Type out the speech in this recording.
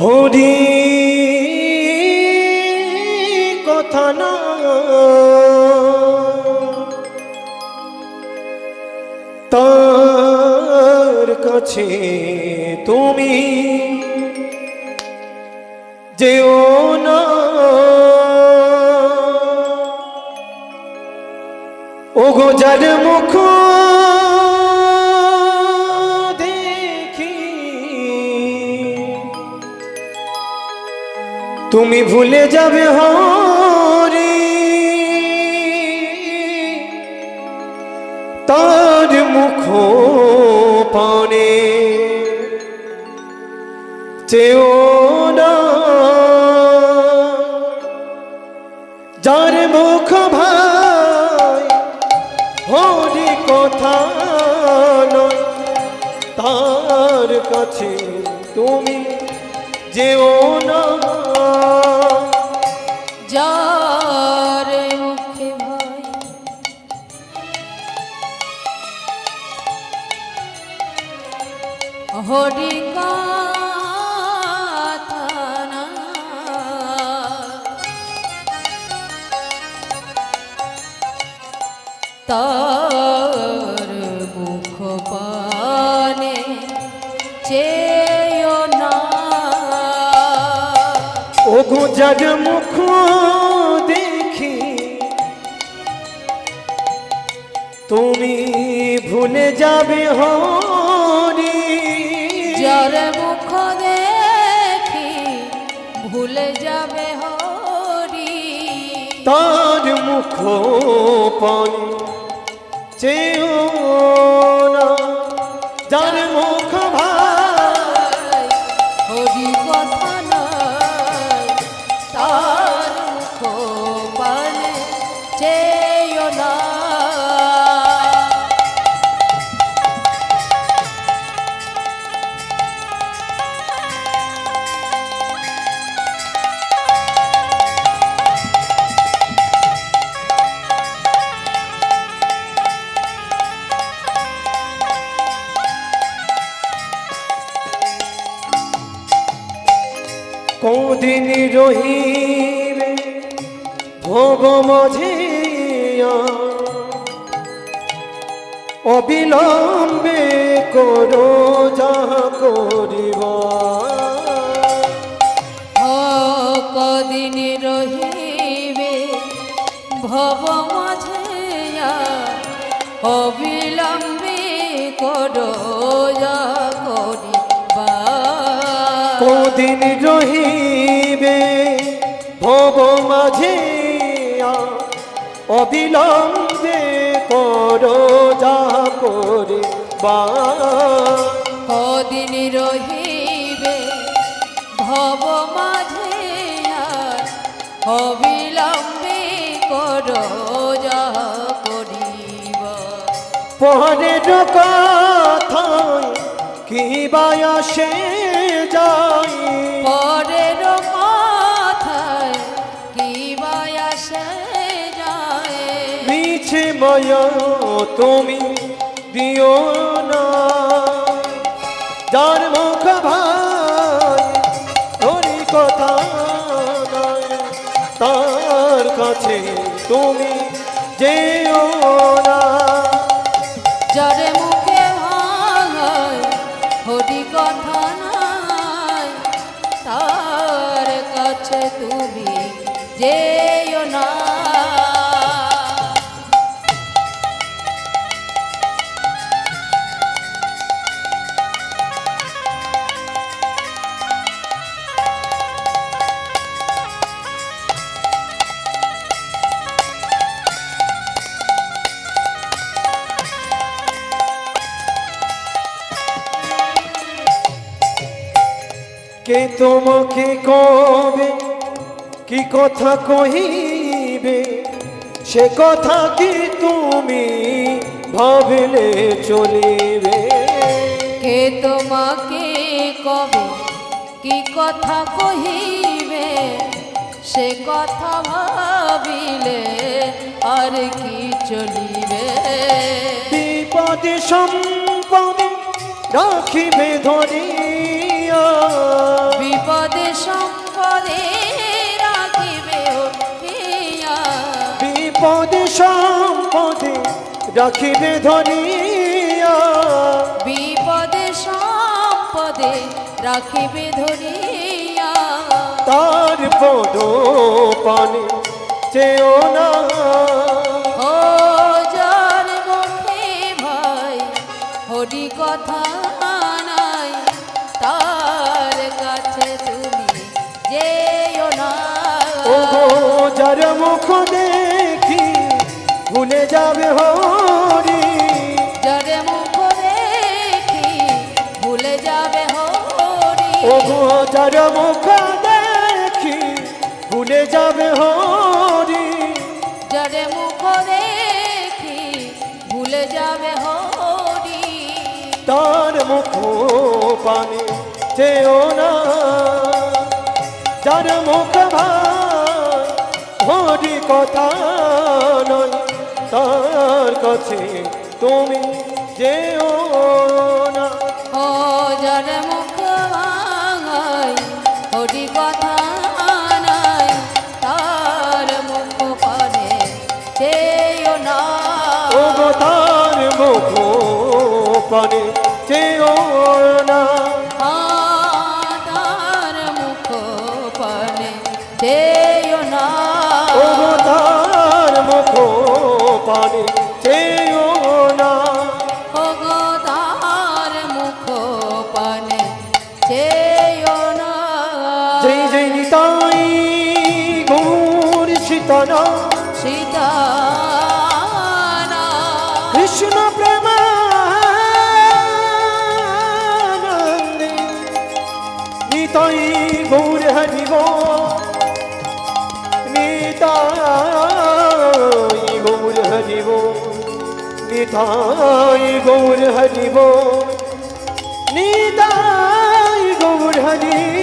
হরি কথা না তার কাছে তুমি যেও না, ওগো যার মুখ দেখি তুমি ভুলে যাবে হরি, তার মুখ পানে চেও না, যার মুখ ভাই হরি কথা নয় তার কাছে তুমি যেও না, যার মুখে ভাই হরি কথা না তার মুখ পানে চেয়েও না, ওগো যার মুখ দেখি তুমি ভুলে যাবে হরি, যার মুখ দেখি ভুলে যাবে হরি, তার মুখ পানে চেও না, যার মুখ ভাই হরি কথা নয় তার মুখ পানে চেয়েও না, কোদিন রহিবে ভব মঝিয়া, অবিলম্বে করো যাহা করিবা, কদিন রহিবে ভব মাঝে অবিলম্বে করো যা করিবা, কোদিন রহিবে ভব মাঝে অবিলম্বে করো যাহা করিবা, কদিন রহিবে ভব মাঝে অবিলম্বে করো যা করিবা, পরের কথায় কি বায়াসে যায়, পরের কথায় কি বায়াসে যায়, মিছে মায়া তুমি দিও না, যার মুখ ভাই হরি কথা নয় তার কাছে তুমি যেও না, যার মুখে ভাই হরি কথা নাই তার কাছে তুমি যেও না, কে তোমাকে কবে কি কথা কহিবে, সে কথা কি তুমি ভাবিলে চলিবে, কে তোমাকে কবে কি কথা কহিবে সে কথা ভাবিলে আর কি চলিবে, বিপদে সম্পদে রাখিবে ধরিয়া, বিপদে বিপদে সম্পদে রাখিবে ধরিয়া বিপদে সম্পদে রাখিবে ধরিয়া তার পদ পানে চেও না ও যার মুখে ভাই হরি কথা নাই তার কাছে তুমি যেও না ও গো যার মুখ দেখি ভুলে যাবে হরি যার মুখ দেখি ভুলে যাবে হরি ও গো যার মুখ দেখি ভুলে যাবে হরি যার মুখ দেখি ভুলে যাবে হরি তার মুখ পানে চেও না যার মুখ ভাই হরি কথা নয় তার কাছে তুমি যেও না ও যার মুখ ভাঙাই হরি কথা নাই তার মুখ পানে চেয়েও না ও গো তার মুখ পানে চেও না তার মুখ পানে চেয়েও না ও গো তার মুখ পানে চেও না ও গো তার মুখ পানে চেয়েও না জয় জয় নিতাই গৌর সীতানা সীতানা কৃষ্ণ প্রেমানন্দে নিতাই গৌর হরিব নিতাই গৌর হরিব নিতাই গৌর হরিব নিতাই গৌর হরিব